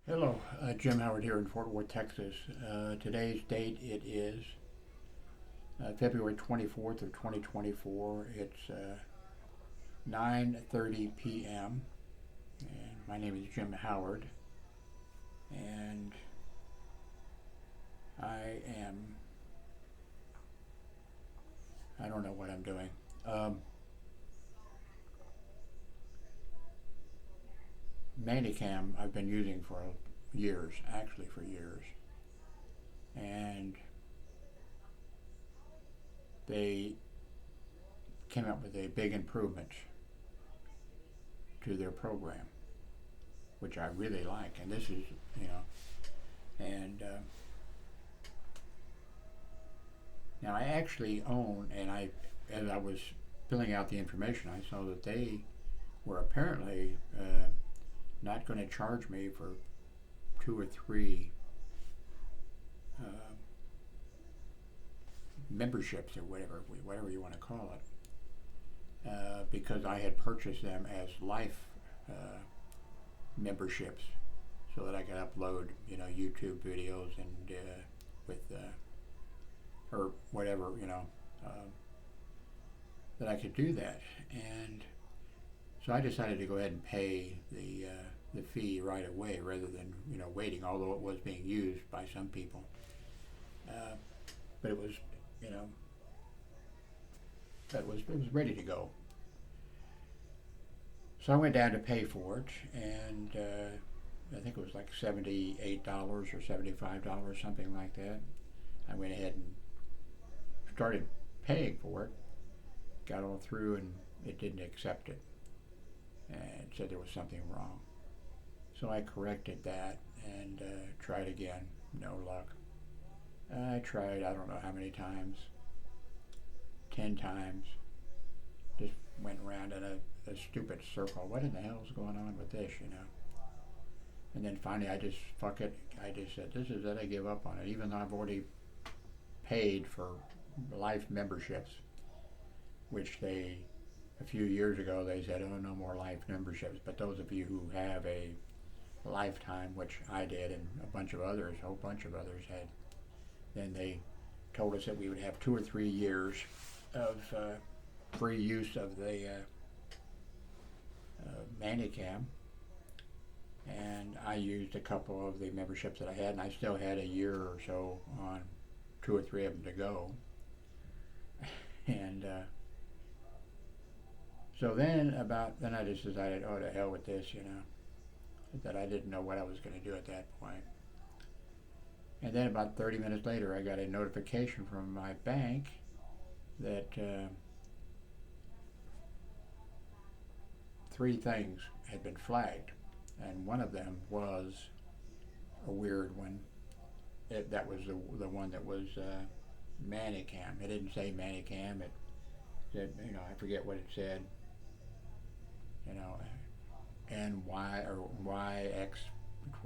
Hello, Jim Howard here in Fort Worth, Texas. Today's date it is February 24th of 2024. It's 9:30 p.m. and my name is Jim Howard, and I am I don't know what I'm doing. ManyCam I've been using for years, actually for years, and they came up with a big improvement to their program, which I really like. And this is, you know, and now I actually own, and as I was filling out the information, I saw that they were apparently not going to charge me for 2 or 3 uh, memberships or whatever you want to call it, because I had purchased them as life memberships, so that I could upload, YouTube videos and with or whatever, that I could do that. And so I decided to go ahead and pay the fee right away rather than waiting, although it was being used by some people. But it was you know it was ready to go. So I went down to pay for it, and I think it was like $78 or $75, something like that. I went ahead and started paying for it, got all through, and it didn't accept it, and it said there was something wrong. So I corrected that and tried again. No luck. I tried, I don't know how many times, 10 times. Just went around in a stupid circle. What in the hell is going on with this, And then finally I just, fuck it. I just said, this is it, I give up on it. Even though I've already paid for life memberships, which a few years ago they said, oh, no more life memberships. But those of you who have a lifetime, which I did, and a whole bunch of others had, then they told us that we would have 2 or 3 years of free use of the ManyCam, and I used a couple of the memberships that I had, and I still had a year or so on 2 or 3 of them to go. And so then I just decided, oh, to hell with this, that I didn't know what I was going to do at that point. And then about 30 minutes later, I got a notification from my bank that 3 things had been flagged, and one of them was a weird one. That was the one that was ManyCam. It didn't say ManyCam. It said, I forget what it said. NY or YX.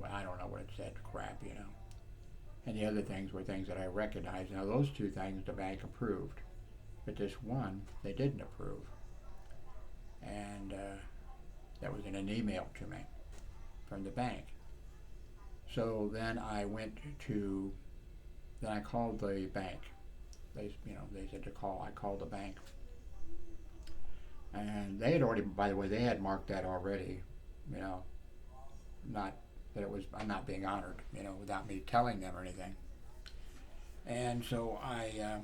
I don't know what it said. Crap, And the other things were things that I recognized. Now those 2 things the bank approved, but this one they didn't approve, and that was in an email to me from the bank. So then I called the bank. They said to call. I called the bank, and they had already, by the way, they had marked that already, not that it was, I'm not being honored, without me telling them or anything. And so I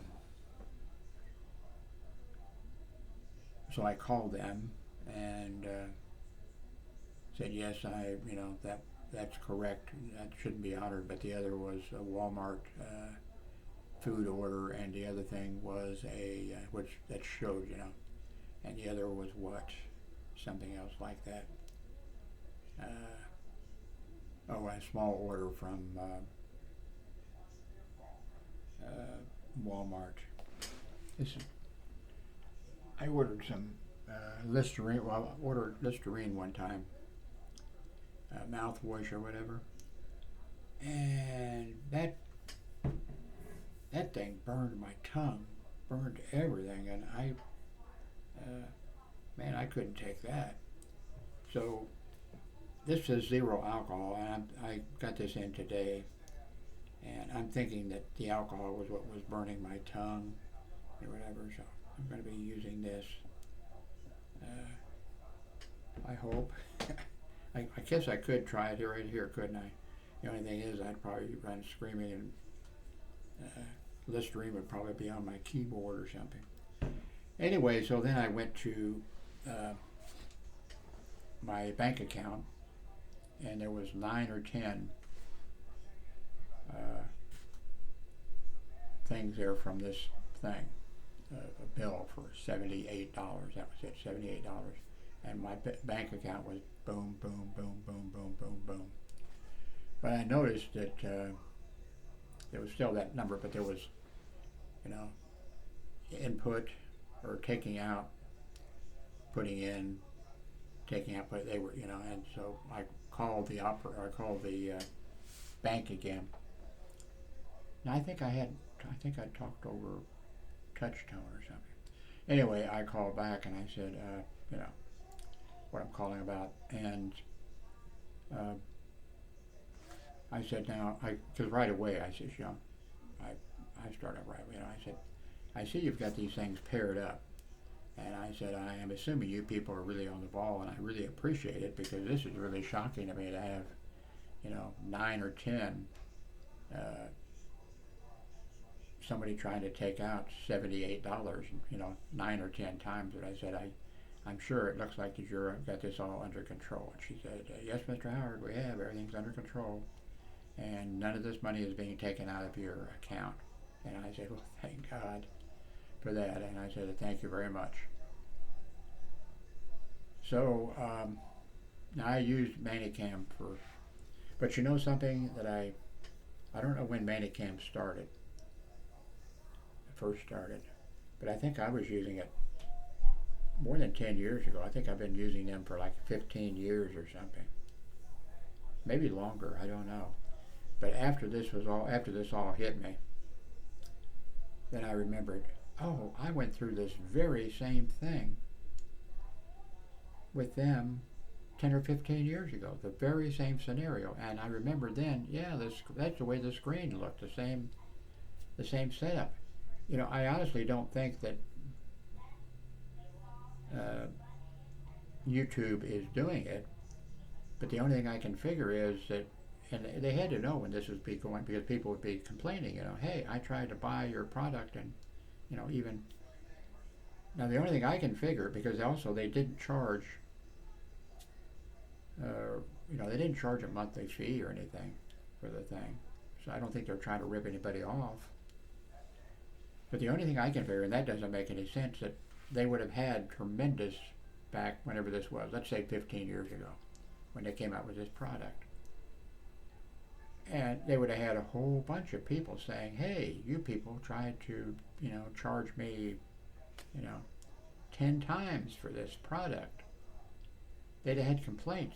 called them and said, yes, that's correct. That shouldn't be honored. But the other was a Walmart food order, and the other thing was which that showed, and the other was what? Something else like that. A small order from Walmart. I ordered some Listerine. Well, I ordered Listerine one time, mouthwash or whatever, and that thing burned my tongue, burned everything, and man, I couldn't take that. So this says zero alcohol, and I got this in today, and I'm thinking that the alcohol was what was burning my tongue or whatever. So I'm going to be using this. I hope. I guess I could try it right here, couldn't I? The only thing is, I'd probably run screaming, and Listerine would probably be on my keyboard or something. Anyway, so then I went to my bank account, and there was 9 or 10 things there from this thing, a bill for $78. That was it, $78. And my bank account was boom, boom, boom, boom, boom, boom, boom. But I noticed that there was still that number, but there was, input or taking out, putting in, taking out, but they were, and so I called the bank again. Now I think I talked over touch tone or something. Anyway, I called back and I said, what I'm calling about, and I said, because right away I said, I started right away. I said, I see you've got these things paired up, and I said, I am assuming you people are really on the ball, and I really appreciate it, because this is really shocking to me to have, 9 or 10 somebody trying to take out $78, 9 or 10 times. And I said, I'm sure it looks like that you've got this all under control. And she said, yes, Mr. Howard, we have. Everything's under control. And none of this money is being taken out of your account. And I said, well, thank God for that. And I said, thank you very much. So now I used ManyCam but you know something that I don't know when ManyCam first started, but I think I was using it more than 10 years ago. I think I've been using them for like 15 years or something. Maybe longer, I don't know. But after this all hit me, then I remembered, oh, I went through this very same thing with them 10 or 15 years ago, the very same scenario. And I remember then, that's the way the screen looked, the same setup. I honestly don't think that YouTube is doing it, but the only thing I can figure is that, and they had to know when this would be going, because people would be complaining, hey, I tried to buy your product, and even now the only thing I can figure, because also they didn't charge they didn't charge a monthly fee or anything for the thing, so I don't think they're trying to rip anybody off. But the only thing I can figure, and that doesn't make any sense, that they would have had tremendous, back whenever this was, let's say 15 years ago, when they came out with this product, and they would have had a whole bunch of people saying, hey, you people tried to charge me 10 times for this product. They'd have had complaints.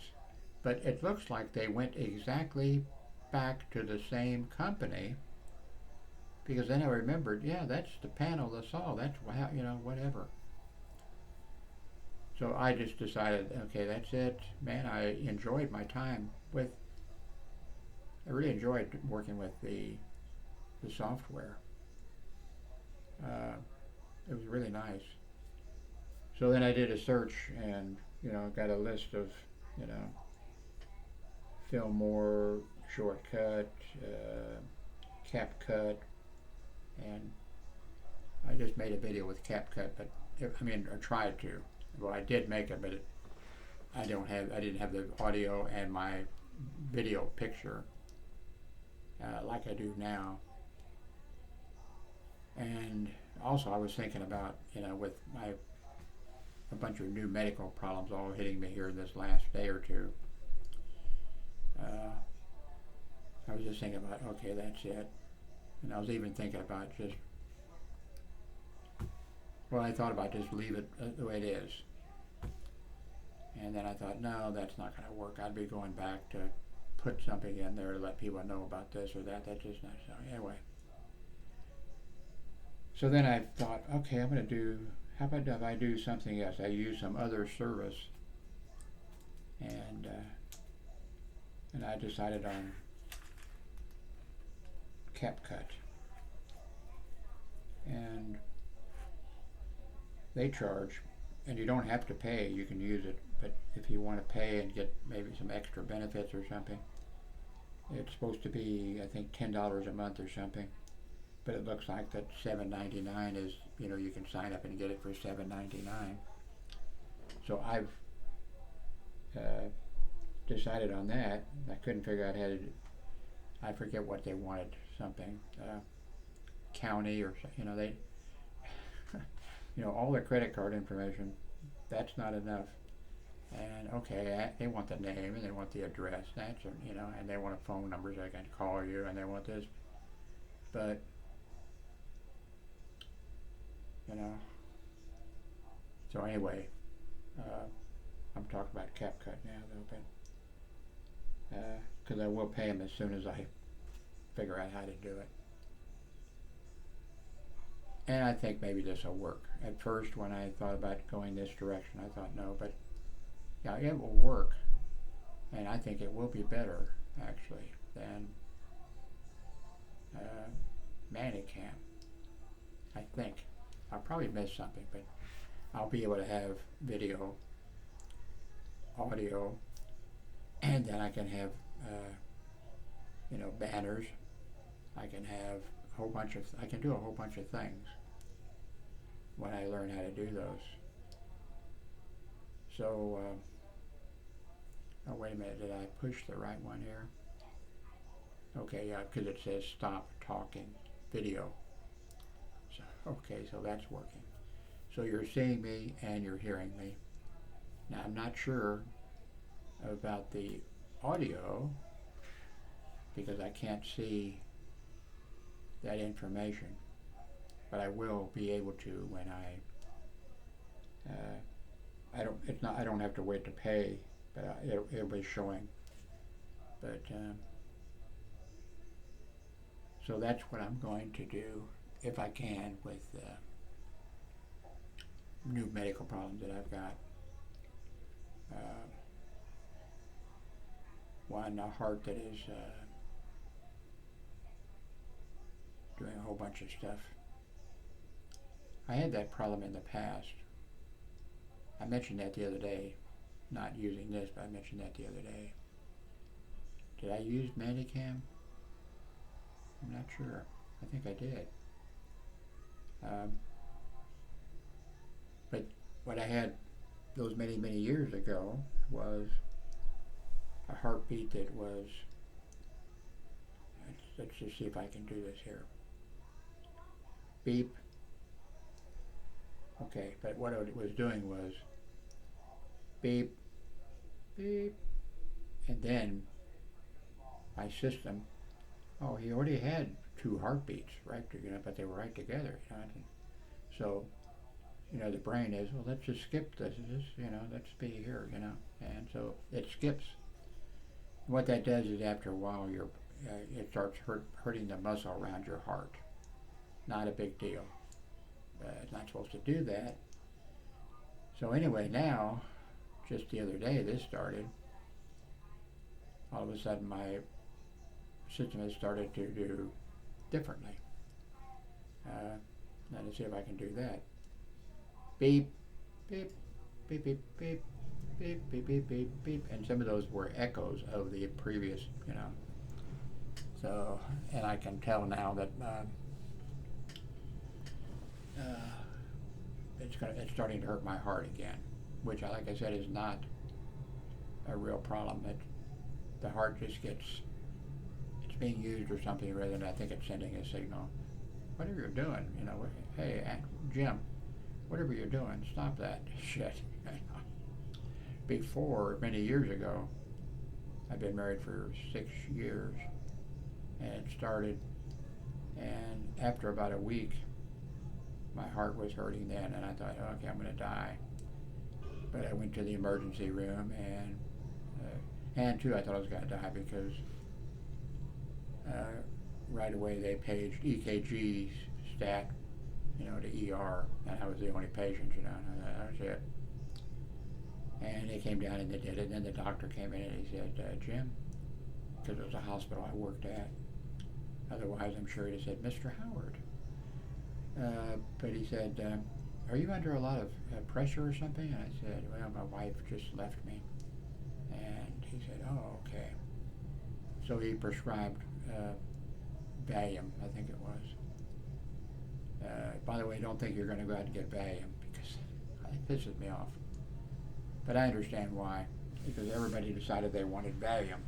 But it looks like they went exactly back to the same company, because then I remembered, that's the panel that's all, that's whatever. So I just decided, okay, that's it, man. I enjoyed my time I really enjoyed working with the software. It was really nice. So then I did a search, and got a list of Film More, Shortcut, CapCut, and I just made a video with CapCut, but I tried to. Well, I did make it, but I didn't have the audio and my video picture like I do now. And also I was thinking about, with a bunch of new medical problems all hitting me here this last day or two, I was just thinking about, okay, that's it. And I was even thinking about I thought about just leave it the way it is. And then I thought, no, that's not going to work. I'd be going back to put something in there to let people know about this or that. That's just not so. Anyway. So then I thought, okay, how about if I do something else? I use some other service, and and I decided on CapCut. And they charge, and you don't have to pay, you can use it, but if you want to pay and get maybe some extra benefits or something, it's supposed to be, I think, $10 a month or something, but it looks like that $7.99 is, you can sign up and get it for $7.99. So I've decided on that. I couldn't figure out how to, I forget what they wanted, something, county or, they, all their credit card information, that's not enough. And okay, they want the name and they want the address, that's, and they want a phone number so I can call you, and they want this, but, so anyway, I'm talking about CapCut now a little bit, because I will pay them as soon as I figure out how to do it. And I think maybe this will work. At first, when I thought about going this direction, I thought no, but yeah, it will work, and I think it will be better actually than ManyCam. I think I'll probably miss something, but I'll be able to have video, audio, and then I can have banners. I can have I can do a whole bunch of things when I learn how to do those. So, oh wait a minute, did I push the right one here? Okay, yeah, because it says stop talking video. So, okay, so that's working. So you're seeing me and you're hearing me. Now I'm not sure about the audio because I can't see that information, but I will be able to when I don't have to wait to pay, but it'll be showing. But so that's what I'm going to do if I can with new medical problems that I've got. One, a heart that is doing a whole bunch of stuff. I had that problem in the past. I mentioned that the other day, not using this, but I mentioned that the other day. Did I use ManyCam? I'm not sure. I think I did. But what I had those many, many years ago was a heartbeat that was, let's just see if I can do this here. Beep. Okay, but what it was doing was beep, beep, and then my system, oh, he already had two heartbeats, right? But they were right together. So, the brain is, well, let's just skip this. Let's be here. And so it skips. What that does is, after a while, it starts hurting the muscle around your heart. Not a big deal. It's not supposed to do that. So anyway, now, just the other day, this started. All of a sudden, my system has started to do differently. Let me see if I can do that. Beep, beep, beep, beep, beep, beep, beep, beep, beep, beep, and some of those were echoes of the previous, So, and I can tell now that it's starting to hurt my heart again, which, like I said, is not a real problem. The heart just it's being used or something rather than I think it's sending a signal. Whatever you're doing, hey, Jim, whatever you're doing, stop that shit. Before, many years ago, I've been married for 6 years, and it started, and after about a week, my heart was hurting then, and I thought, okay, I'm going to die. But I went to the emergency room, and too, I thought I was going to die because right away they paged EKG stat, to ER, and I was the only patient, and that was it. And they came down and they did it, and then the doctor came in and he said, Jim, because it was a hospital I worked at. Otherwise, I'm sure he'd have said, Mr. Howard. But he said, are you under a lot of pressure or something? And I said, well, my wife just left me. And he said, oh, okay. So he prescribed Valium, I think it was. By the way, don't think you're going to go out and get Valium, because it pisses me off. But I understand why, because everybody decided they wanted Valium.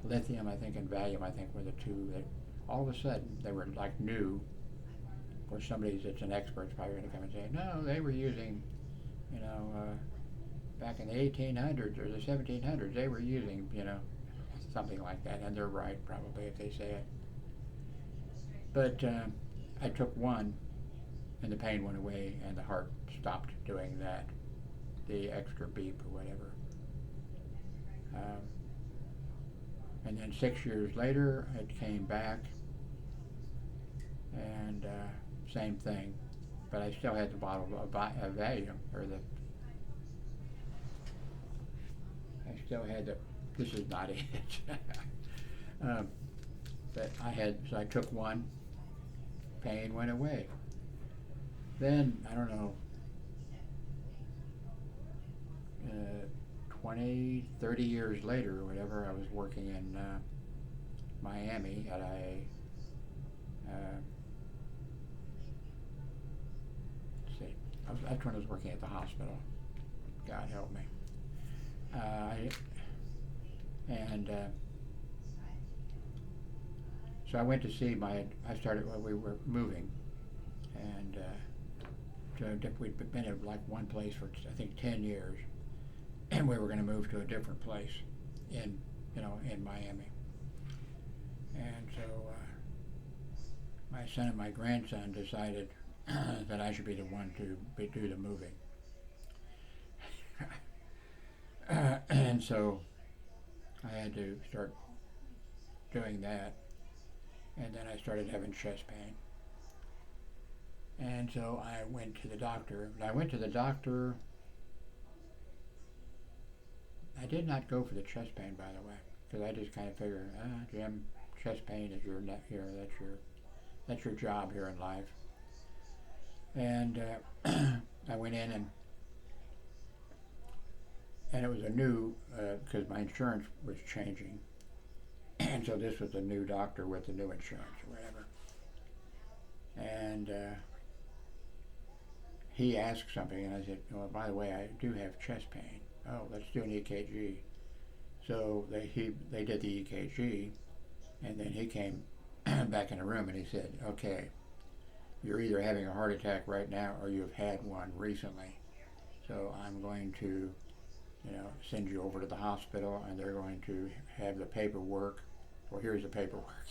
Lithium, I think, and Valium, I think, were the two that all of a sudden they were like new. Of course, somebody that's an expert is probably going to come and say, no, they were using, back in the 1800s or the 1700s, they were using, something like that. And they're right, probably, if they say it. But I took one, and the pain went away, and the heart stopped doing that, the extra beep or whatever. And then 6 years later, it came back, and same thing, but I still had the bottle of Valium, or I still had this is not it. But so I took one, pain went away. Then, I don't know, 20, 30 years later or whatever, I was working in Miami at that's when I was working at the hospital. God help me. So I went to see we were moving, and we'd been at like one place for, I think, 10 years, and we were going to move to a different place in Miami. And so my son and my grandson decided that I should be the one to do the moving. And so I had to start doing that, and then I started having chest pain. And so I went to the doctor. I did not go for the chest pain, by the way, because I just kind of figured, Jim, chest pain is that's your job here in life. And I went in, and it was a new, because my insurance was changing, and so this was a new doctor with the new insurance or whatever. And he asked something, and I said, well, by the way, I do have chest pain. Oh, let's do an EKG. So they did the EKG, and then he came back in the room and he said, okay, you're either having a heart attack right now or you've had one recently. So I'm going to, send you over to the hospital, and they're going to have the paperwork. Well, here's the paperwork.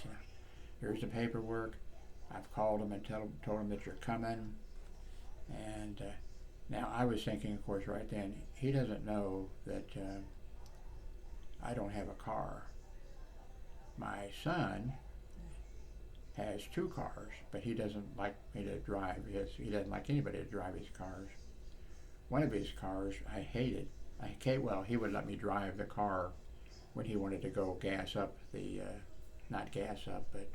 Here's the paperwork. I've called them and told them that you're coming. And now I was thinking, of course, right then, he doesn't know that I don't have a car. My son has 2 cars, but he doesn't like me to drive his. He doesn't like anybody to drive his cars. One of his cars I hated. He would let me drive the car when he wanted to go gas up not gas up, but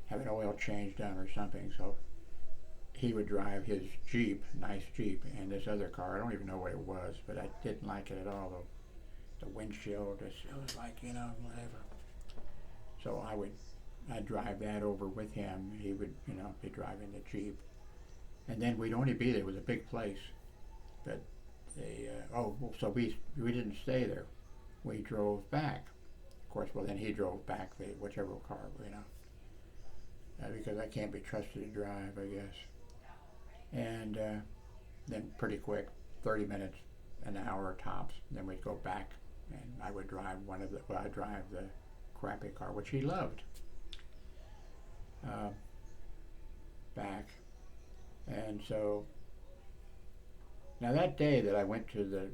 have an oil change done or something. So he would drive his Jeep, nice Jeep, and this other car, I don't even know what it was, but I didn't like it at all. The windshield, it was like, whatever. So I'd drive that over with him. He would, be driving the Jeep. And then we'd only be there. It was a big place. But so we didn't stay there. We drove back. Of course, then he drove back whichever car, because I can't be trusted to drive, I guess. And then pretty quick, 30 minutes, an hour tops, then we'd go back, and I would drive I'd drive the crappy car, which he loved, back. And so, now that day that I went to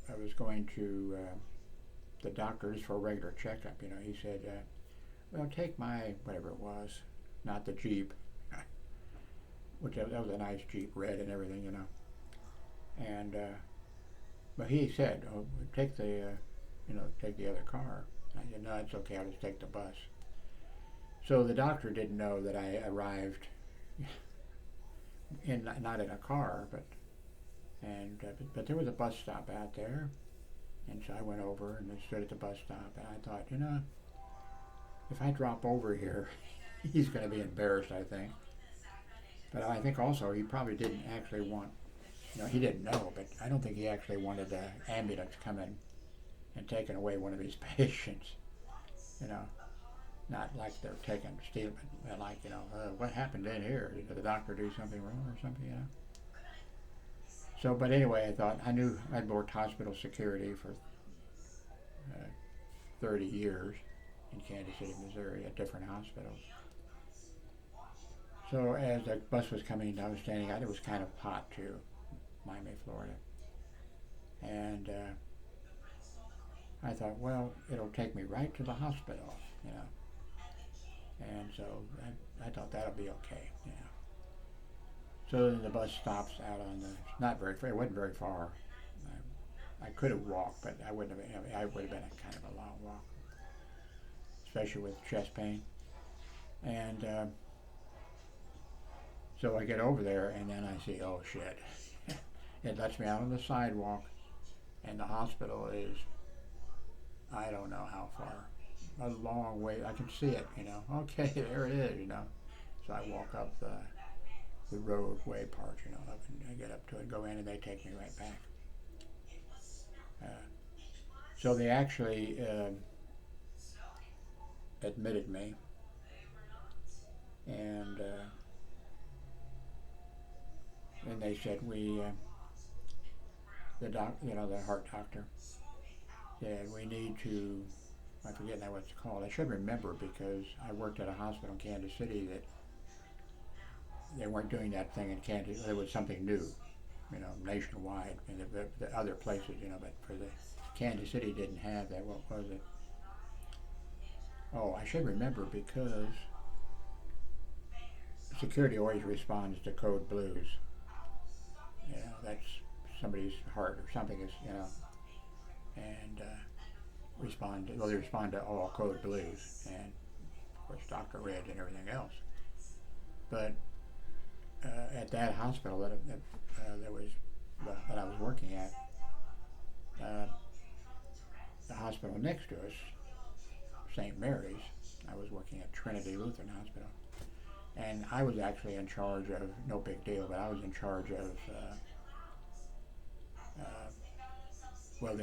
I was going to the doctor just for a regular checkup, he said, well, take my, whatever it was, not the Jeep, which that was a nice Jeep, red and everything, and but he said, oh, take the take the other car. I said, no, it's okay, I'll just take the bus. So the doctor didn't know that I arrived not in a car, but there was a bus stop out there, and so I went over and I stood at the bus stop, and I thought, if I drop over here, he's going to be embarrassed, I think. But I think also he probably didn't actually want, he didn't know, but I don't think he actually wanted the ambulance coming and taking away one of his patients, not like they're stealing, but like, what happened in here? Did the doctor do something wrong or something, So, but anyway, I thought, I knew I'd worked hospital security for 30 years in Kansas City, Missouri, at different hospitals. So as the bus was coming down, I was standing out. It was kind of hot too, Miami, Florida. And I thought, well, it'll take me right to the hospital, And so I thought that'll be okay, So then the bus stops out on not very far, it wasn't very far. I could have walked, but I wouldn't have, I would have been a kind of a long walk, especially with chest pain. And so I get over there, and then I see, oh shit. It lets me out on the sidewalk, and the hospital is, I don't know how far, a long way. I can see it, Okay, there it is, So I walk up the roadway part, up, and I get up to it, go in, and they take me right back. So they actually admitted me, and they said the heart doctor said we need to. I forget now what it's called. I should remember because I worked at a hospital in Kansas City that they weren't doing that thing in Kansas. There was something new, nationwide, and the other places, but for the Kansas City didn't have that. What was it? Oh, I should remember because security always responds to code blues. That's somebody's heart or something is, and they respond to all code blues, and of course Dr. Reds and everything else. But at that hospital that I was working at, the hospital next to us, St. Mary's, I was working at Trinity Lutheran Hospital, and I was actually in charge of, no big deal, but I was in charge of what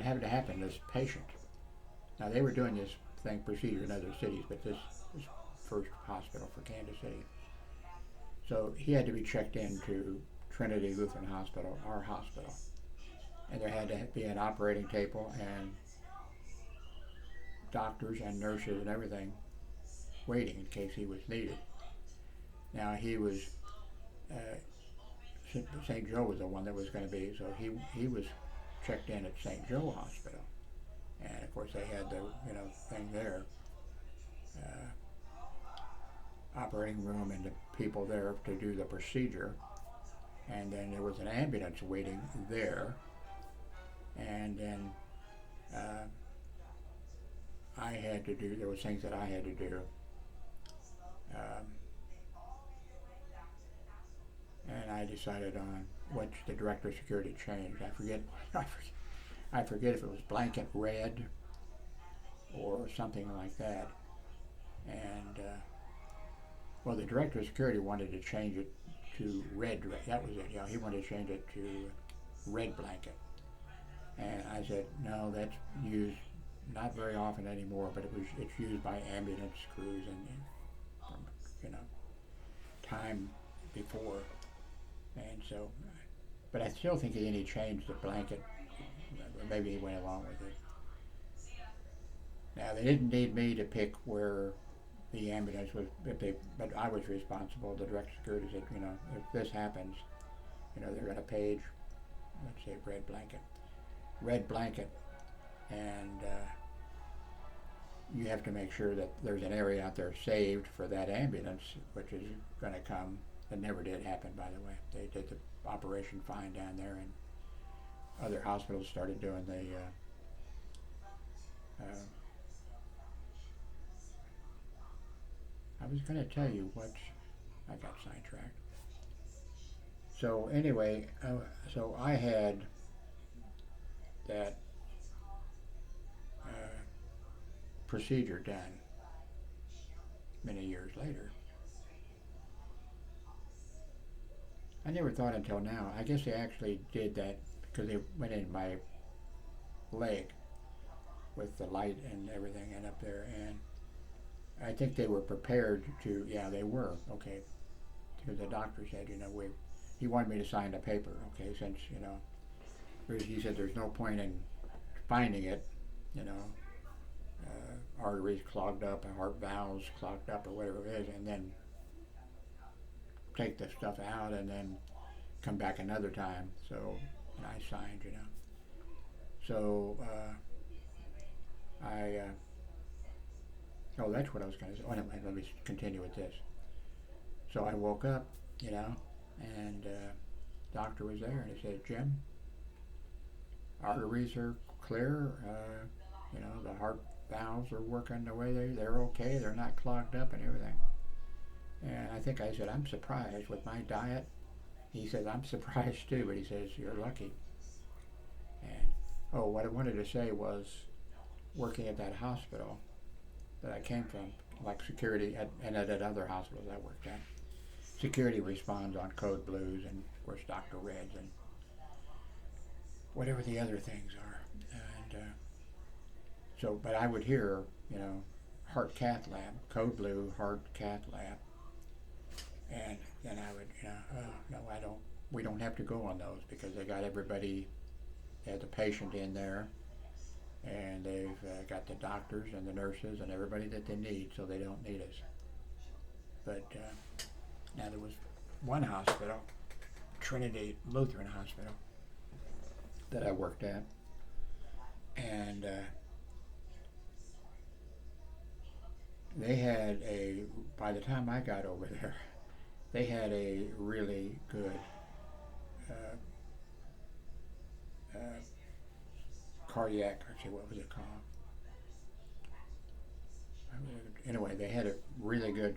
had to happen, this patient. Now they were doing this procedure in other cities, but this first hospital for Kansas City. So he had to be checked into Trinity Lutheran Hospital, our hospital. And there had to be an operating table and doctors and nurses and everything waiting in case he was needed. Now he was, St. Joe was the one that was going to be, so he was checked in at St. Joe Hospital. And of course they had the, thing there, operating room and the people there to do the procedure. And then there was an ambulance waiting there. And then there was things that I had to do. And I decided on what the director of security changed. I forget if it was blanket red or something like that. And the director of security wanted to change it to red. That was it. He wanted to change it to red blanket. And I said, no, that's used not very often anymore, but it's used by ambulance crews and time before. And so, but I still think he changed the blanket. Maybe he went along with it. Now they didn't need me to pick where the ambulance was, but I was responsible. The director of security said, if this happens, they're going to page, let's say red blanket, and you have to make sure that there's an area out there saved for that ambulance, which is going to come. It never did happen, by the way. They did the operation fine down there, and other hospitals started doing the was going to tell you what I got sidetracked. So anyway, so I had that procedure done many years later. I never thought until now. I guess they actually did that because they went in my leg with the light and everything and up there, and I think they were prepared to. Yeah, they were okay. Because the doctor said, he wanted me to sign the paper. Okay, since he said there's no point in finding it, arteries clogged up and heart valves clogged up or whatever it is, and then take the stuff out and then come back another time. So I signed, So oh, that's what I was going to say. Oh, anyway, let me continue with this. So I woke up, and doctor was there, and he said, Jim, arteries are clear. The heart valves are working the way they're okay. They're not clogged up and everything. And I think I said, I'm surprised with my diet. He said, I'm surprised too, but he says, you're lucky. And, what I wanted to say was, working at that hospital that I came from, like security, and at other hospitals I worked at, security responds on code blues and, of course, Dr. Reds and whatever the other things are. And but I would hear, heart cath lab, code blue, heart cath lab. And then I would, no, we don't have to go on those because they got everybody, they had the patient in there, and they've got the doctors and the nurses and everybody that they need, so they don't need us. But now there was one hospital, Trinity Lutheran Hospital, that I worked at, and they had by the time I got over there, they had a really good cardiac, what was it called? Anyway, they had a really good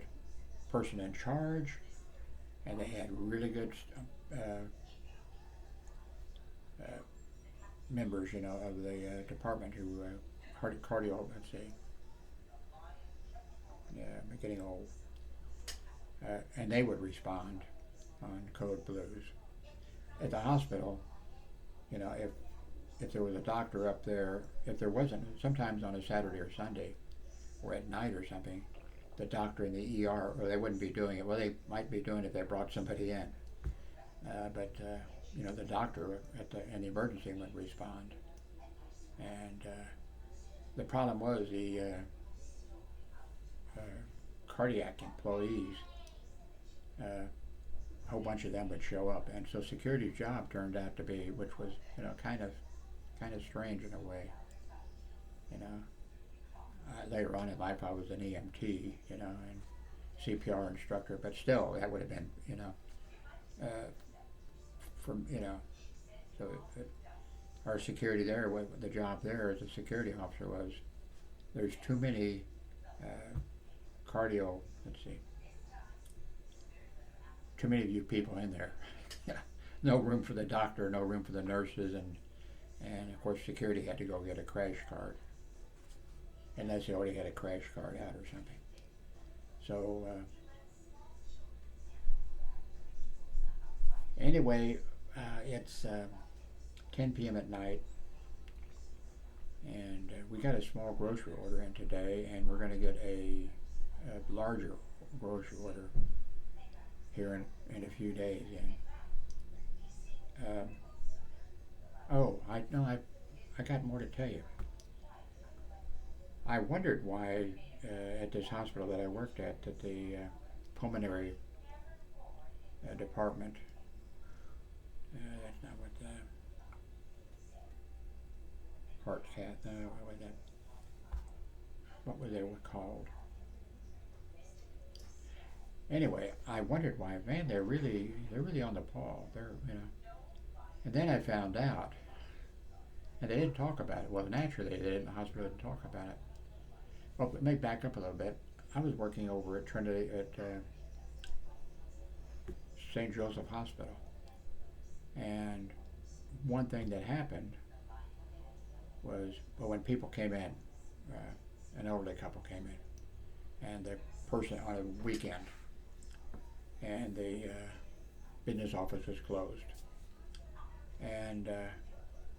person in charge, and they had really good members, of the department who cardio. Let's see. Yeah, I'm getting old. And they would respond on code blues. At the hospital, if there was a doctor up there, if there wasn't, sometimes on a Saturday or Sunday, or at night or something, the doctor in the ER, or they wouldn't be doing it. Well, they might be doing it if they brought somebody in. But the doctor in the emergency would respond. And the problem was the cardiac employees, a whole bunch of them would show up, and so security's job turned out to be, which was kind of strange in a way. Later on in life I was an EMT, and CPR instructor, but still that would have been, so our security there, the job there as a security officer was, there's too many too many of you people in there. No room for the doctor, no room for the nurses, and of course security had to go get a crash card, unless they already had a crash card out or something. So anyway, it's 10 p.m. at night, and we got a small grocery order in today, and we're going to get a larger grocery order here in a few days. And I got more to tell you. I wondered why at this hospital that I worked at, that the pulmonary department, that's not what the heart cath, what was it called? Anyway, I wondered why, man, they're really on the ball. And then I found out, and they didn't talk about it. Well, naturally, they didn't. The hospital didn't talk about it. Well, let me back up a little bit. I was working over at Trinity at St. Joseph Hospital, and one thing that happened was, well, when people came in, an elderly couple came in, and the person on a weekend, and the business office was closed, and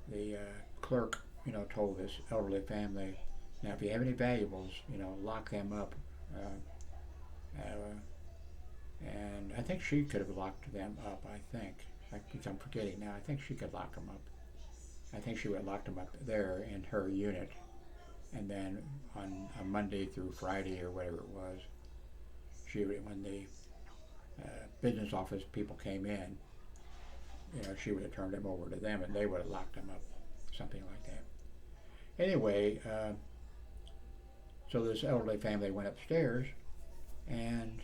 the clerk, told this elderly family, now if you have any valuables, lock them up. And I think she could have locked them up. I'm forgetting now. I think she could lock them up. I think she would have locked them up there in her unit, and then on a Monday through Friday or whatever it was, when the business office people came in, she would have turned them over to them, and they would have locked them up, something like that. Anyway, so this elderly family went upstairs, and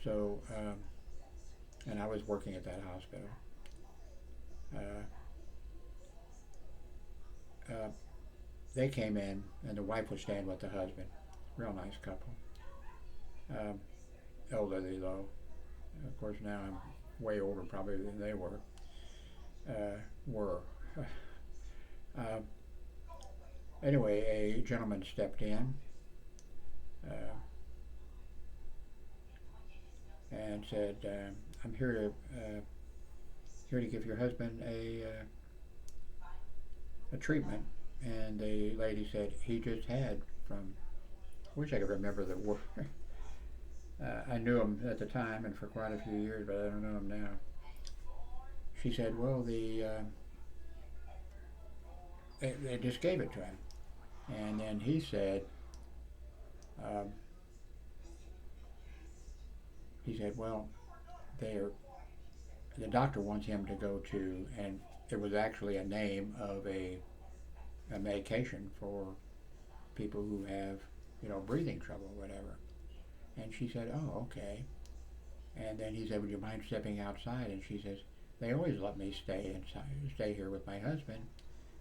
so, and I was working at that hospital. They came in, and the wife was staying with the husband. Real nice couple. Elderly though. Of course, now I'm way older probably than they were. Anyway, a gentleman stepped in and said, "I'm here to give your husband a treatment." And the lady said, "He just had from." I wish I could remember the word. I knew him at the time and for quite a few years, but I don't know him now. She said, "Well, they just gave it to him," and then he said, "Well, the doctor wants him to go to," and it was actually a name of a medication for people who have, breathing trouble or whatever. And she said, "Oh, okay." And then he said, "Would you mind stepping outside?" And she says, "They always let me stay here with my husband."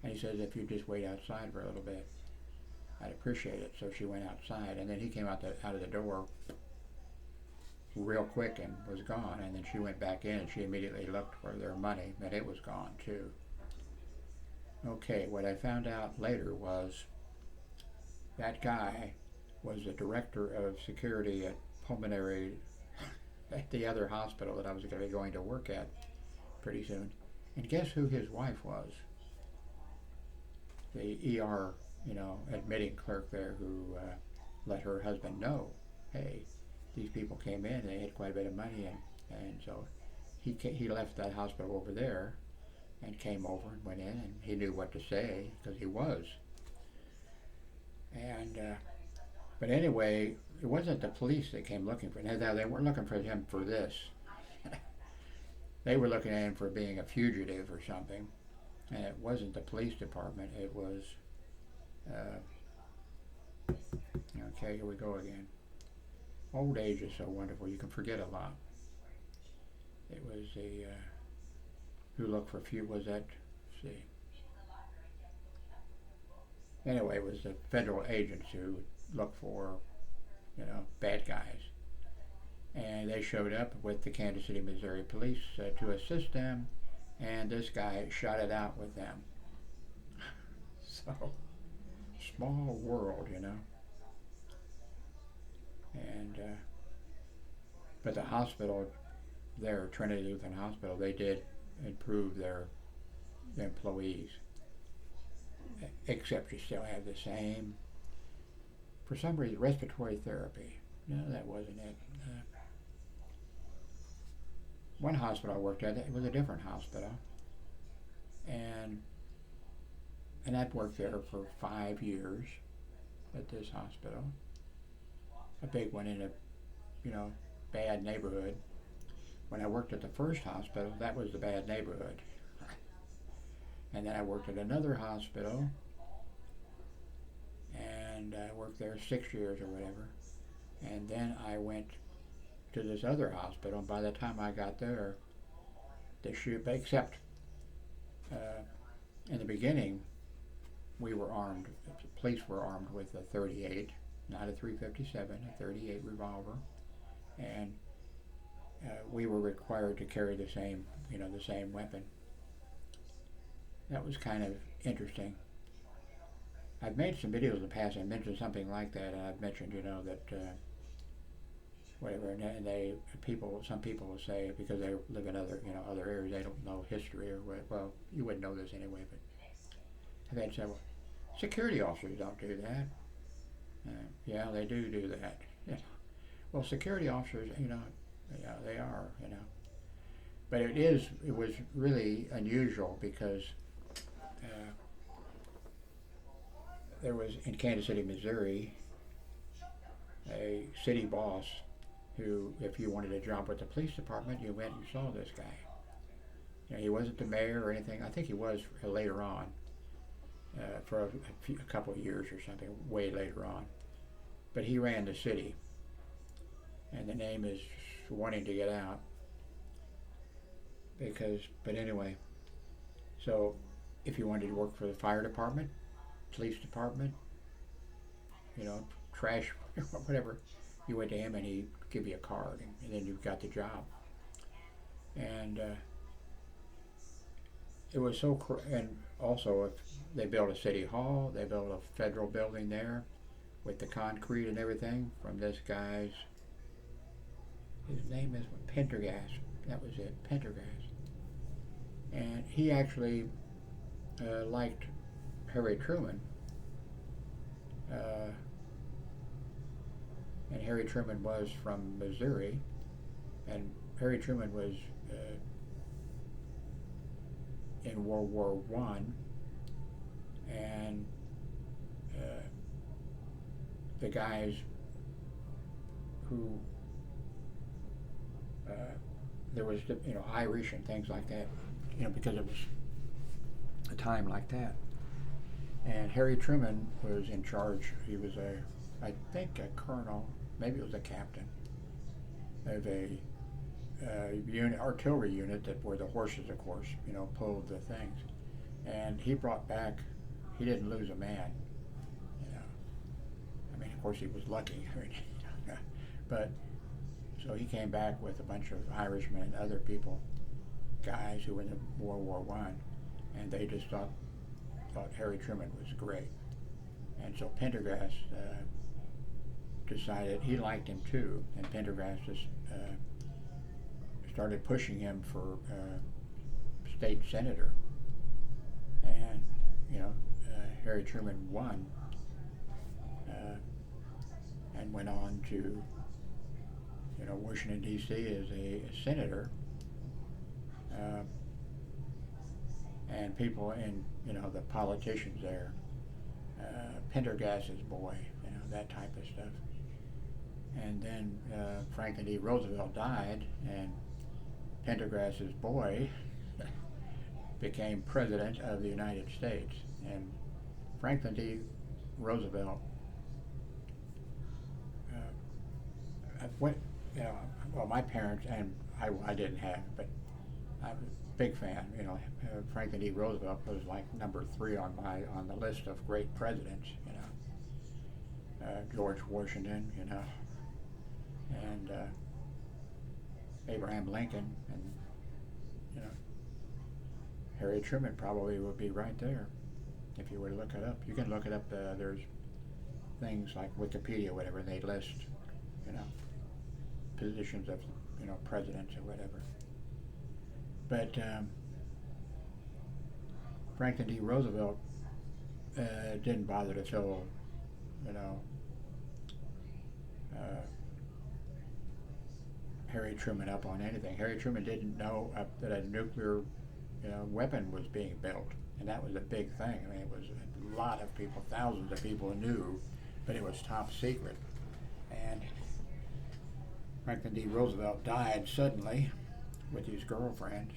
And he says, "If you just wait outside for a little bit, I'd appreciate it." So she went outside, and then he came out of the door real quick and was gone. And then she went back in, and she immediately looked for their money, and it was gone too. Okay, what I found out later was that guy was the director of security at pulmonary at the other hospital that I was going to be going to work at pretty soon. And guess who his wife was? The ER, admitting clerk there who let her husband know, hey, these people came in, they had quite a bit of money, and so he left that hospital over there and came over and went in, and he knew what to say because he was. And but anyway, it wasn't the police that came looking for him. They weren't looking for him for this. They were looking at him for being a fugitive or something, and it wasn't the police department. It was okay, here we go again. Old age is so wonderful, you can forget a lot. It was who looked for was that, let's see. Anyway, it was the federal agents who looked for, bad guys. And they showed up with the Kansas City, Missouri police to assist them, and this guy shot it out with them. So, small world, And, but the hospital there, Trinity Lutheran Hospital, they did improve their employees, except you still have the same, for some reason, respiratory therapy. No, that wasn't it. One hospital I worked at, it was a different hospital, and I'd worked there for 5 years at this hospital, a big one in a, bad neighborhood. When I worked at the first hospital, that was the bad neighborhood. And then I worked at another hospital, and I worked there 6 years or whatever. And then I went to this other hospital, and by the time I got there, except in the beginning, we were armed, the police were armed with a .38, not a 357, a 38 revolver, and we were required to carry the same, the same weapon. That was kind of interesting. I've made some videos in the past. I mentioned something like that, and I've mentioned, that whatever, and some people will say because they live in other areas, they don't know history or what. Well, you wouldn't know this anyway, but I've had several. Security officers don't do that. Yeah, they do that. Yeah. Well, security officers, yeah, they are, But it was really unusual because there was in Kansas City, Missouri, a city boss who, if you wanted a job with the police department, you went and saw this guy. He wasn't the mayor or anything. I think he was later on, for a couple of years or something, way later on. But he ran the city, and the name is wanting to get out but anyway, so if you wanted to work for the fire department, police department, trash, whatever, you went to him and he'd give you a card, and then you got the job. And it was and also if they built a city hall, they built a federal building there with the concrete and everything from this guy's, his name is Pendergast, that was it, Pendergast. And he actually liked Harry Truman. And Harry Truman was from Missouri, and Harry Truman was in World War I, and the guys who there was Irish and things like that, because it was a time like that. And Harry Truman was in charge. He was I think a colonel, maybe it was a captain of a artillery unit that were the horses, of course, pulled the things. And he brought back, he didn't lose a man, I mean, of course he was lucky, but so he came back with a bunch of Irishmen and other people, guys who were in the World War I, and they just thought Harry Truman was great. And so Pendergast decided he liked him too, and Pendergast just started pushing him for state senator. And Harry Truman won, and went on to Washington D.C. as a senator. And people in the politicians there, Pendergast's boy, that type of stuff. And then Franklin D. Roosevelt died, and Pendergast's boy became president of the United States. And Franklin D. Roosevelt well, my parents, and I didn't have, but I was a big fan. Franklin D. Roosevelt was like number 3 on the list of great presidents. George Washington, and Abraham Lincoln, and Harry Truman probably would be right there if you were to look it up. You can look it up. There's things like Wikipedia, whatever, and they list positions of presidents or whatever. But Franklin D. Roosevelt didn't bother to fill Harry Truman up on anything. Harry Truman didn't know that a nuclear weapon was being built, and that was a big thing. I mean, it was a lot of people, thousands of people knew, but it was top secret. And Franklin D. Roosevelt died suddenly with his girlfriend,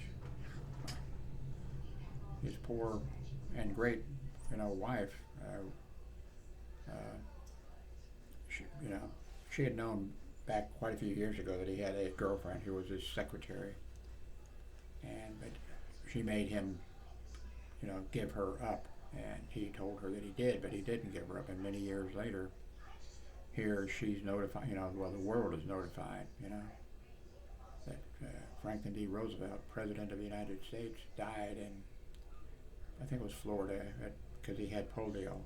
his poor and great, wife. She had known back quite a few years ago that he had a girlfriend who was his secretary, but she made him, give her up, and he told her that he did, but he didn't give her up. And many years later, here she's notified, well, the world is notified, that Franklin D. Roosevelt, President of the United States, died in, I think it was Florida, because he had polio,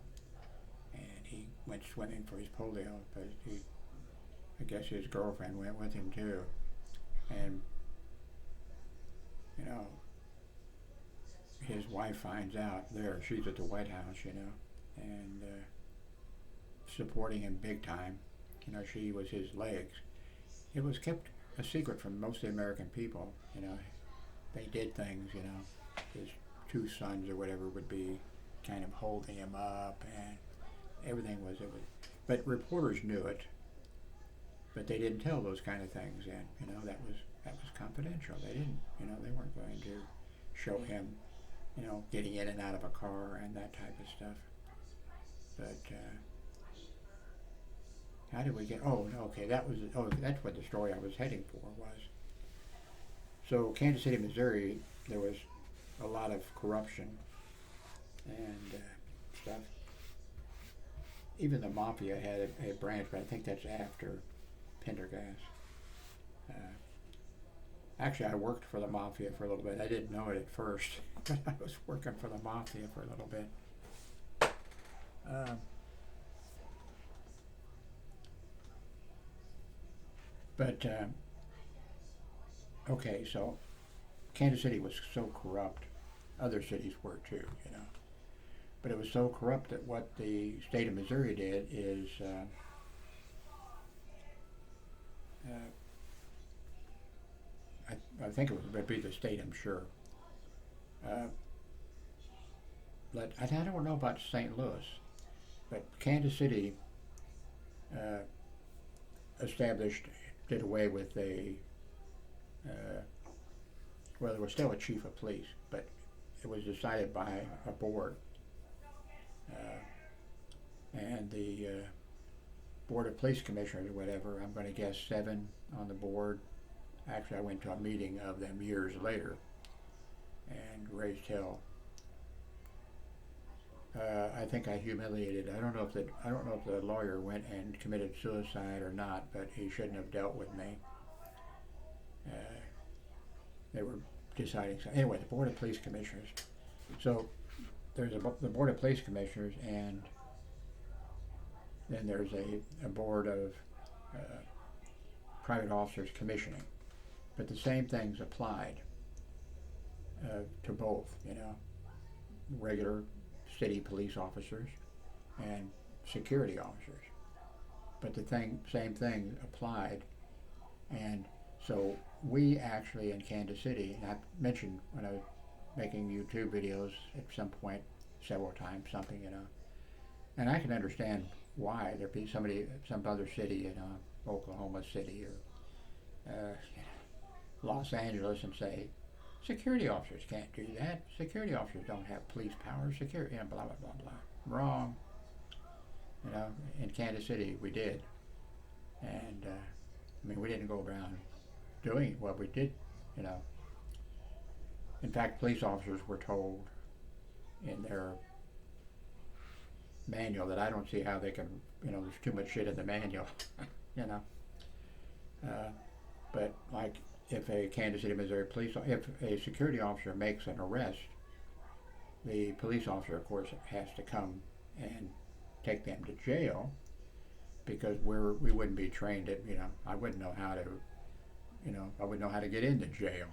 and he went swimming for his polio, but I guess his girlfriend went with him too, and his wife finds out there, she's at the White House, and supporting him big time. She was his legs. It was kept a secret from most of the American people. They did things. His two sons or whatever would be kind of holding him up, and everything was. But reporters knew it, but they didn't tell those kind of things. And that was confidential. They didn't. They weren't going to show him, getting in and out of a car and that type of stuff. But how did we get? Oh, okay. That's what the story I was heading for was. So Kansas City, Missouri, there was a lot of corruption and stuff. Even the mafia had a branch, but I think that's after Pendergast. Actually, I worked for the mafia for a little bit. I didn't know it at first, but I was working for the mafia for a little bit. Okay, so Kansas City was so corrupt. Other cities were too, But it was so corrupt that what the state of Missouri did is I think it would be the state, I'm sure. But I don't know about St. Louis, but Kansas City did away with well, there was still a chief of police, but it was decided by a board. And the Board of Police Commissioners or whatever, I'm going to guess 7 on the board. Actually, I went to a meeting of them years later and raised hell. I think I humiliated. I don't know if the lawyer went and committed suicide or not, but he shouldn't have dealt with me. They were deciding. Anyway, the Board of Police Commissioners. So there's the Board of Police Commissioners, and then there's a board of private officers commissioning. But the same things applied to both, regular city police officers and security officers. But the same thing applied, and so we actually in Kansas City, and I mentioned when I was making YouTube videos at some point several times, something, and I can understand why there'd be some other city, Oklahoma City or Los Angeles, and say, security officers can't do that. Security officers don't have police powers. Security, blah, blah, blah, blah. Wrong. In Kansas City, we did. And, we didn't go around doing what we did, In fact, police officers were told in their manual that I don't see how they can, there's too much shit in the manual, But, like, if a Kansas City, Missouri if a security officer makes an arrest, the police officer, of course, has to come and take them to jail, because we wouldn't be trained at, I wouldn't know how to, I wouldn't know how to get into jail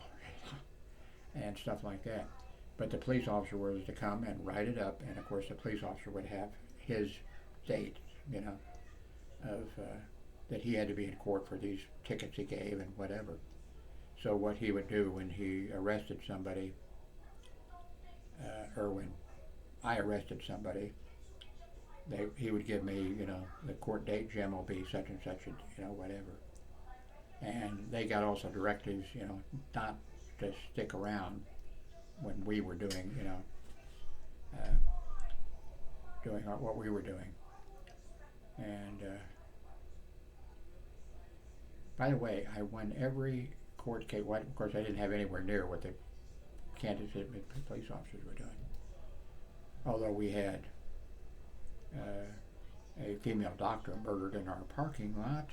and stuff like that. But the police officer was to come and write it up, and of course the police officer would have his date, of that he had to be in court for these tickets he gave and whatever. So what he would do when he arrested somebody, or when I arrested somebody, he would give me, the court date, Jim, will be such and such, whatever. And they got also directives, not to stick around when we were doing, doing what we were doing. And by the way, I won every court case. Well, of course, I didn't have anywhere near what the Kansas City police officers were doing. Although we had a female doctor murdered in our parking lot.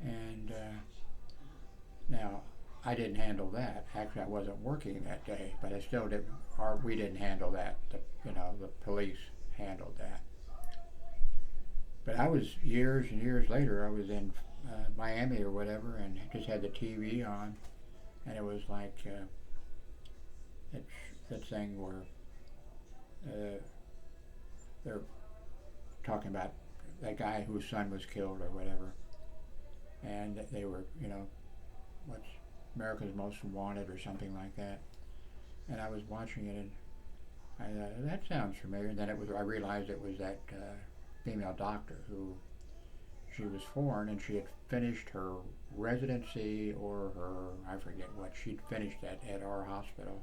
And now, I didn't handle that. Actually, I wasn't working that day, but I still didn't. Or we didn't handle that. The police handled that. But I was years and years later. I was in Miami or whatever, and just had the TV on, and it was like that thing where they're talking about that guy whose son was killed or whatever, and they were, what's America's Most Wanted or something like that. And I was watching it, and I thought, that sounds familiar. And then I realized it was that female doctor who, she was foreign, and she had finished her residency or I forget what, she'd finished at our hospital.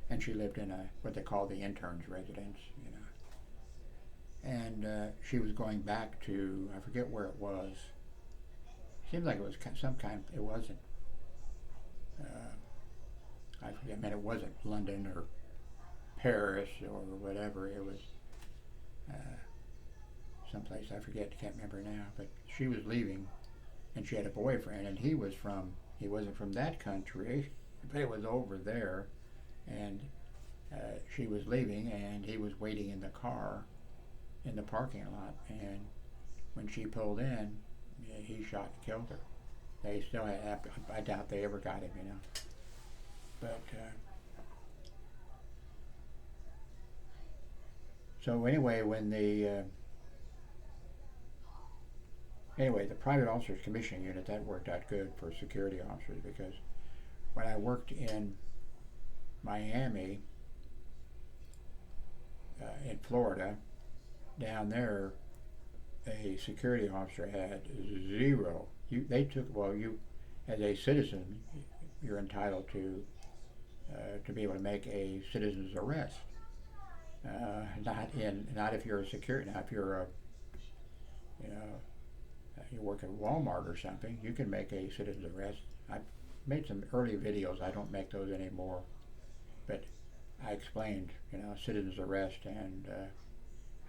And she lived in what they call the interns residence, And she was going back to, I forget where it was. Seemed like it was some kind, it wasn't, I forget, it wasn't London or Paris or whatever. It was someplace, I forget, can't remember now. But she was leaving, and she had a boyfriend, and he wasn't from that country, but it was over there. And she was leaving, and he was waiting in the car in the parking lot. And when she pulled in, he shot and killed her. They still had, I doubt they ever got him, But so anyway, when the Private Officers Commissioning Unit, that worked out good for security officers, because when I worked in Miami, in Florida, down there, a security officer had zero. You, as a citizen, you're entitled to be able to make a citizen's arrest. Not if you're a security. Now, if you're you work at Walmart or something, you can make a citizen's arrest. I've made some early videos. I don't make those anymore, but I explained, citizen's arrest, and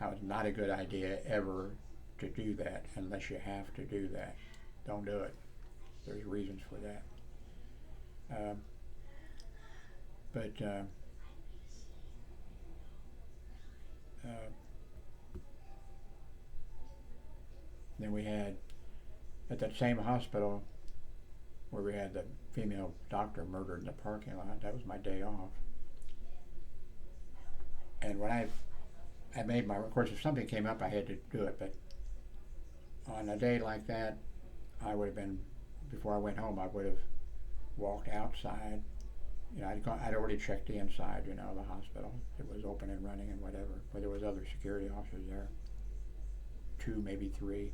how it's not a good idea ever to do that unless you have to do that. Don't do it. There's reasons for that. Then we had, at that same hospital where we had the female doctor murdered in the parking lot, that was my day off. And when I made of course, if something came up, I had to do it, but on a day like that, I would have been, before I went home, I would have walked outside. I'd already checked the inside, the hospital. It was open and running and whatever, but there was other security officers there, 2, maybe 3.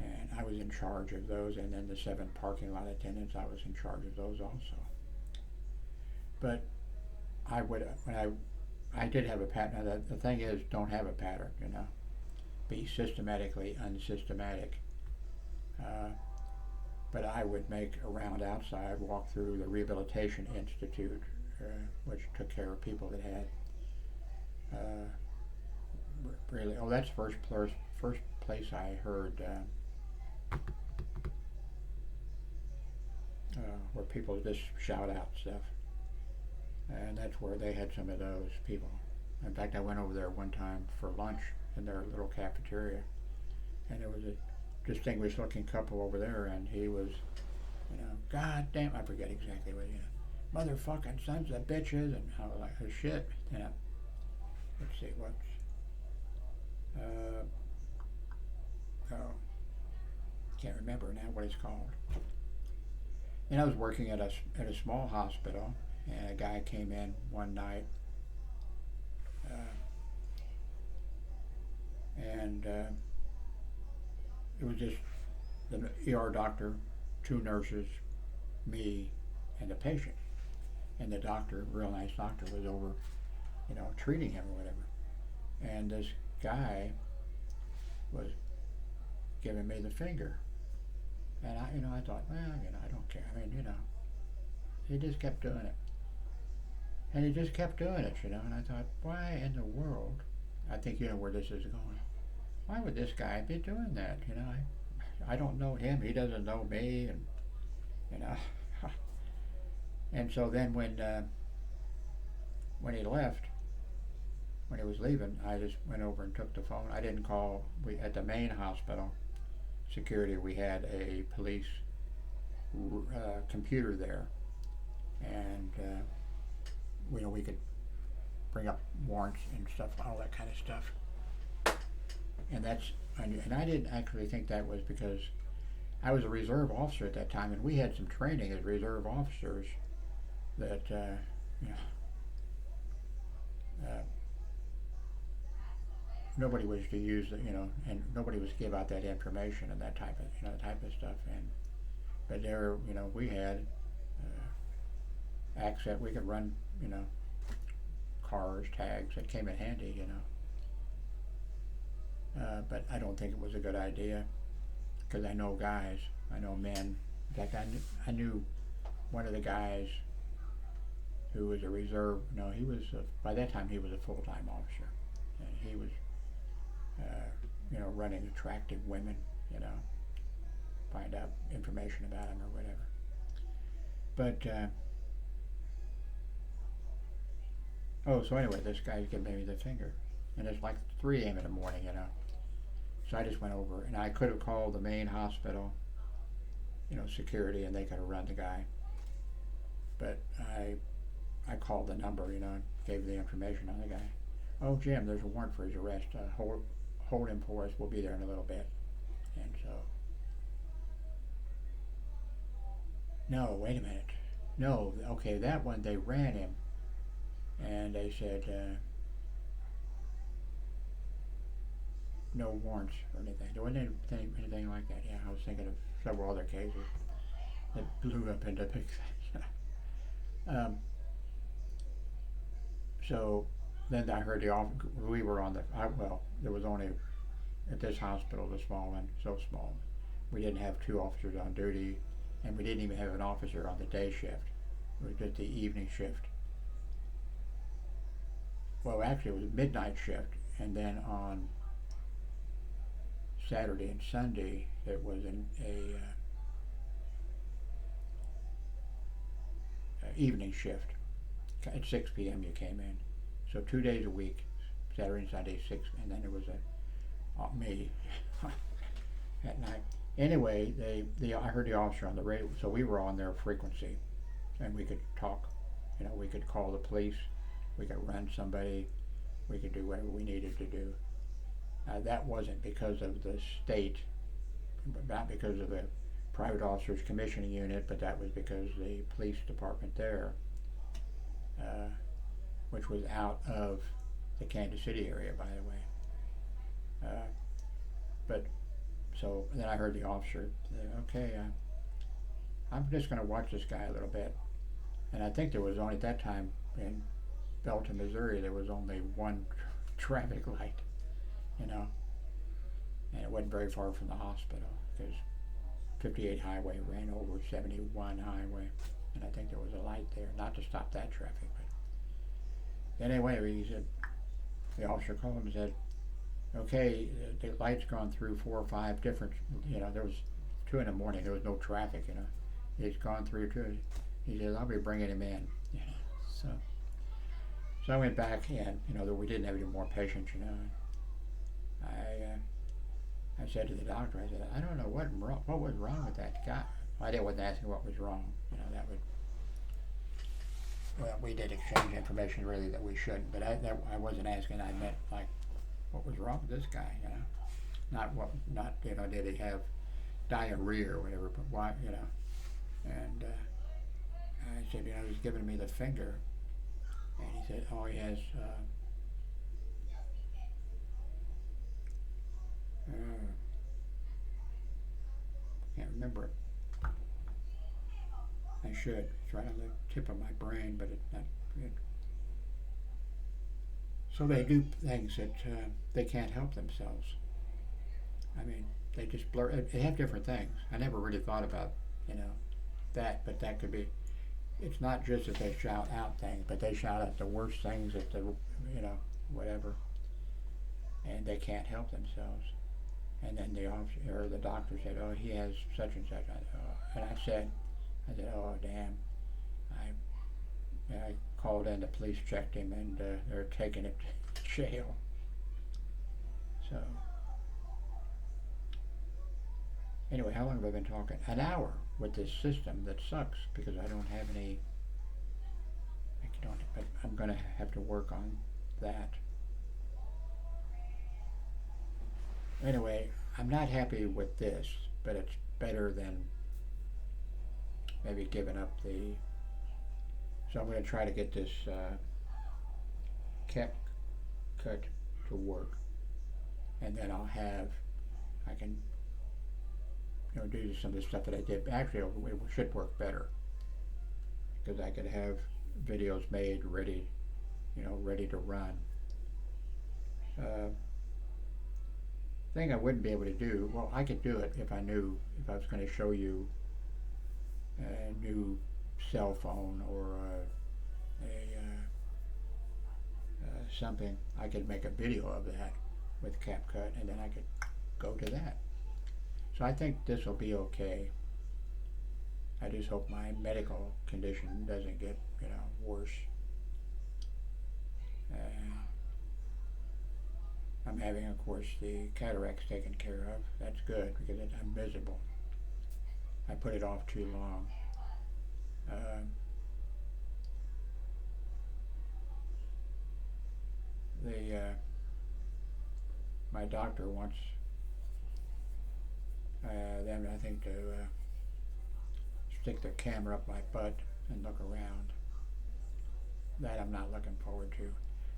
And I was in charge of those, and then the 7 parking lot attendants, I was in charge of those also. But I did have a pattern. Now, the thing is, don't have a pattern, Be systematically unsystematic. But I would make a round outside, walk through the Rehabilitation Institute, which took care of people that had really. Oh, that's first place I heard where people just shout out stuff, and that's where they had some of those people. In fact, I went over there one time for lunch in their little cafeteria, and there was a distinguished looking couple over there, and he was, God damn, I forget exactly what, motherfucking sons of bitches, and I was like, oh shit, let's see, can't remember now what it's called. And I was working at a small hospital, and a guy came in one night, and it was just the ER doctor, 2 nurses, me, and the patient. And the doctor, real nice doctor, was over, treating him or whatever. And this guy was giving me the finger. And I thought, well, I don't care. I mean, he just kept doing it. And he just kept doing it, and I thought, why in the world I think you know where this is going. Why would this guy be doing that? You know, I don't know him. He doesn't know me, and you know. And so then when he left, when he was leaving, I just went over and took the phone. I didn't call. We at the main hospital security. We had a police computer there, and you know we could bring up warrants and stuff, all that kind of stuff. And I didn't actually think that was because I was a reserve officer at that time, and we had some training as reserve officers that you know, nobody was to use the, you know, and nobody was to give out that information and that type of stuff. And but there, you know, we had access. We could run, you know, cars, tags that came in handy, you know. But I don't think it was a good idea because I know guys, I know men. In fact, I knew one of the guys who was a reserve. No, he was by that time he was a full-time officer, and he was, you know, running attractive women, you know, find out information about them or whatever. But so anyway, this guy's giving me the finger, and it's like 3 a.m. in the morning, you know. So I just went over, and I could have called the main hospital, you know, security, and they could have run the guy. But I called the number, you know, and gave the information on the guy. Oh, Jim, there's a warrant for his arrest. Hold him for us. We'll be there in a little bit. And so, no, wait a minute. No, okay, that one, they ran him, and they said, no warrants or anything. There wasn't anything like that. Yeah, I was thinking of several other cases that blew up into big things. So then I heard we were on there was only, at this hospital, the small one, so small, we didn't have 2 officers on duty, and we didn't even have an officer on the day shift. It was just the evening shift. Well, actually it was midnight shift, and then on Saturday and Sunday it was a evening shift. At 6 p.m. you came in. So 2 days a week, Saturday and Sunday, 6, and then there was me at night. Anyway, I heard the officer on the radio, so we were on their frequency, and we could talk. You know, we could call the police, we could run somebody, we could do whatever we needed to do. That wasn't because of the state, not because of the private officers commissioning unit, but that was because the police department there, which was out of the Kansas City area, by the way. But so then I heard the officer say, okay, I'm just going to watch this guy a little bit. And I think there was only, at that time in Belton, Missouri, there was only one traffic light, you know, and it wasn't very far from the hospital because 58 highway ran over 71 highway, and I think there was a light there, not to stop that traffic. But anyway, he said, the officer called and said, okay, the light's gone through 4 or 5 different, you know, there was 2 in the morning, there was no traffic, you know, it's gone through 2. He said, I'll be bringing him in, you know. So I went back in, you know, that we didn't have any more patients, you know. I said to the doctor, I said, I don't know what was wrong with that guy. I wasn't asking what was wrong, you know, that would, well, we did exchange information really that we shouldn't, but I wasn't asking, I meant like, what was wrong with this guy, you know? Not, you know, did he have diarrhea or whatever, but why, you know? And I said, you know, he's giving me the finger, and he said, oh, he has, can't remember it. I should. It's right on the tip of my brain, but it's not good. So they do things that they can't help themselves. I mean, they just blur. They have different things. I never really thought about, you know, that, but that could be. It's not just that they shout out things, but they shout out the worst things at the, you know, whatever. and they can't help themselves. And then the officer or the doctor said, "Oh, he has such and such." And I said, "Oh, damn!" I called in. The police checked him, and they're taking it to jail. So anyway, how long have I been talking? An hour with this system that sucks because I don't have any. I don't. But I'm gonna have to work on that. Anyway, I'm not happy with this, but it's better than maybe giving up the. So I'm going to try to get this CapCut to work, and then I can, do some of the stuff that I did. Actually, it should work better because I could have videos made ready, ready to run. Thing I wouldn't be able to do, well, I could do it if I was going to show you a new cell phone or something. I could make a video of that with CapCut, and then I could go to that. So I think this will be okay. I just hope my medical condition doesn't get, worse. I'm having, of course, the cataracts taken care of. That's good because I'm miserable. I put it off too long. My doctor wants them, I think, to stick their camera up my butt and look around. That I'm not looking forward to.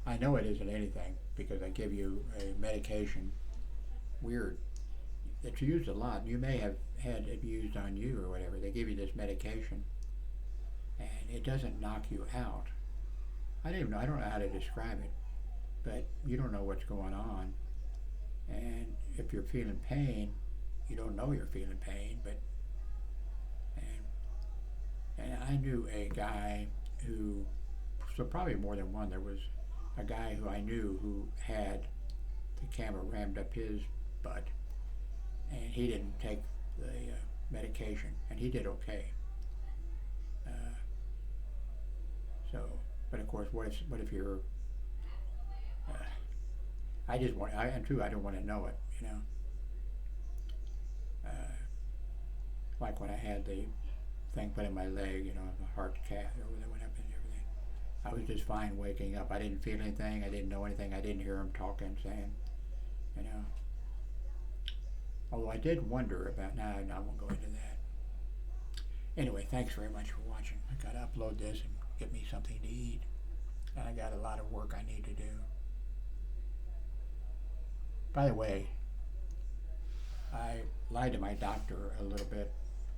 I know it isn't anything because I give you a medication, weird, it's used a lot. You may have had it used on you or whatever. They give you this medication and it doesn't knock you out. I don't know how to describe it, but you don't know what's going on. And if you're feeling pain, you don't know you're feeling pain, and I knew a guy who, so probably more than one, there was a guy who I knew who had the camera rammed up his butt, and he didn't take the medication, and he did okay. But of course, what if you're? I don't want to know it, like when I had the thing put in my leg, the heart cath or that went up and everything. I was just fine waking up. I didn't feel anything. I didn't know anything. I didn't hear him talking, saying, Although I did wonder about. Nah, I won't go into that. Anyway, thanks very much for watching. I gotta upload this and get me something to eat, and I got a lot of work I need to do. By the way, I lied to my doctor a little bit.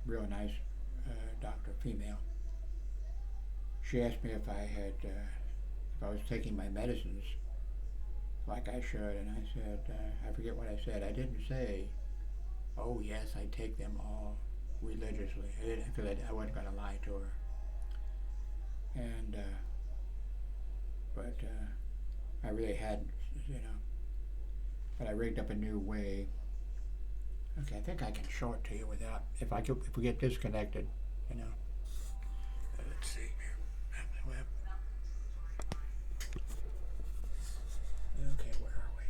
Real nice doctor, female. She asked me if I was taking my medicines like I should, and I said, I forget what I said. I didn't say, oh yes, I take them all religiously, because I wasn't going to lie to her. And but I really hadn't, But I rigged up a new way. Okay, I think I can show it to you without, if we get disconnected, Let's see here. Okay, where are we?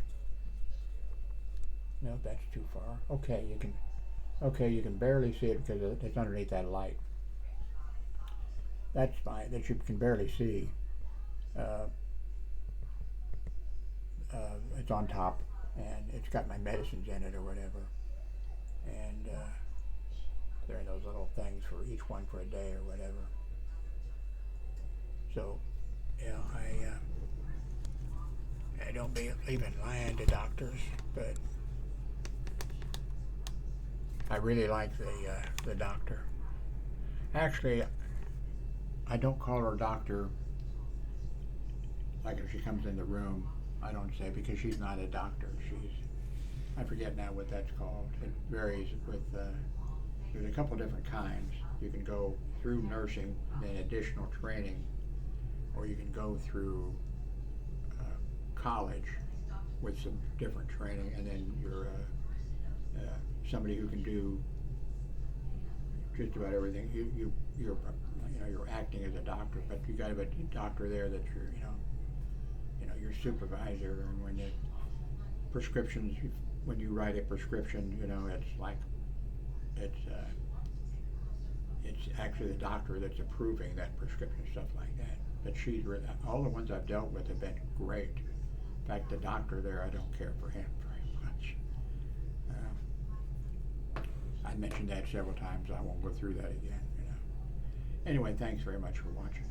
No, that's too far. Okay, you can barely see it because it's underneath that light. That's fine. That you can barely see. It's on top, and it's got my medicines in it or whatever. And there are those little things for each one for a day or whatever. So, I don't believe in lying to doctors, but I really like the doctor. Actually, I don't call her doctor. Like if she comes in the room, I don't say, because she's not a doctor. I forget now what that's called. It varies with, there's a couple different kinds. You can go through nursing, then additional training, or you can go through college with some different training, and then you're somebody who can do just about everything. You're you're acting as a doctor, but you got to have a doctor there that you're your supervisor, and when the prescriptions, when you write a prescription, it's like it's actually the doctor that's approving that prescription, stuff like that. But all the ones I've dealt with have been great. In fact, the doctor there, I don't care for him very much. I mentioned that several times. I won't go through that again. Anyway, thanks very much for watching.